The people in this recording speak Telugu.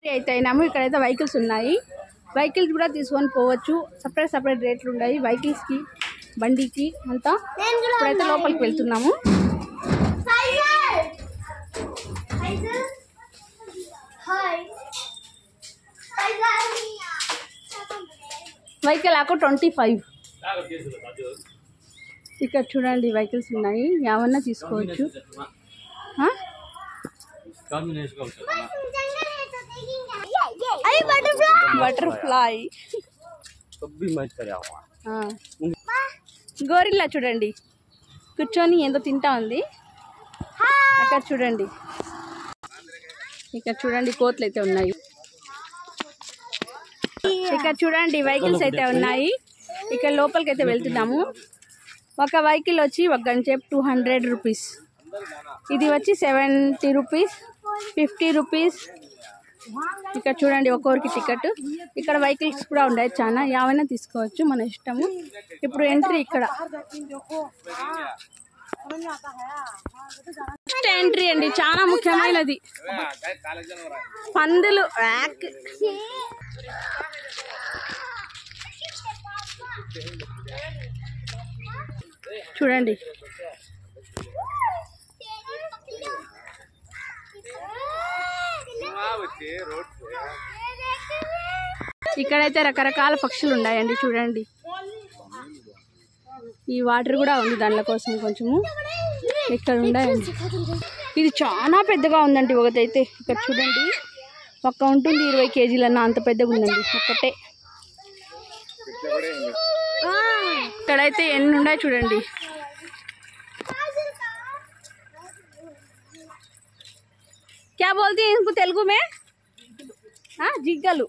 అయితే అయినాము. ఇక్కడైతే వెహికల్స్ ఉన్నాయి. వెహికల్స్ కూడా తీసుకొని పోవచ్చు. సపరేట్ రేట్లు ఉన్నాయి వెహికల్స్కి, బండికి అంతా. ఇప్పుడైతే లోపలికి వెళ్తున్నాము. వెహికల్ ఆకు 25. ఇక్కడ చూడండి వెహికల్స్ ఉన్నాయి, ఏమన్నా తీసుకోవచ్చు. బటర్ఫ్లై గోరిల్లా చూడండి కూర్చొని ఏందో తింటా ఉంది. అక్కడ చూడండి, ఇక్కడ చూడండి కోతులు అయితే ఉన్నాయి. ఇక్కడ చూడండి వెహికల్స్ అయితే ఉన్నాయి. ఇక్కడ లోపలికి అయితే వెళ్తున్నాము. ఒక వెహికల్ వచ్చి ఒక గంట సేపు 200 రూపీస్. ఇది వచ్చి 70 రూపీస్, 50 రూపీస్. ఇక్కడ చూడండి ఒక్కొక్కరికి టికెట్. ఇక్కడ వెహికల్స్ కూడా ఉన్నాయి చాలా, ఏమైనా తీసుకోవచ్చు మన ఇష్టము. ఇప్పుడు ఎంట్రీ ఇక్కడ ఎంట్రీ అండి, చాలా ముఖ్యమైనది. పందులు చూడండి. ఇక్కడైతే రకరకాల పక్షులు ఉన్నాయండి చూడండి. ఈ వాటర్ కూడా ఉంది దానిల కోసం కొంచెము. ఇక్కడ ఉన్నాయండి. ఇది చాలా పెద్దగా ఉందండి ఒకటైతే. ఇక్కడ చూడండి ఒక్క ఉంటుంది 20 కేజీలన్నా, అంత పెద్దగా ఉందండి ఒక్కటే. ఇక్కడైతే ఎన్ని ఉన్నాయి చూడండి. क्या बोलती है इनको तेलुगु में? हाँ जिंकलू.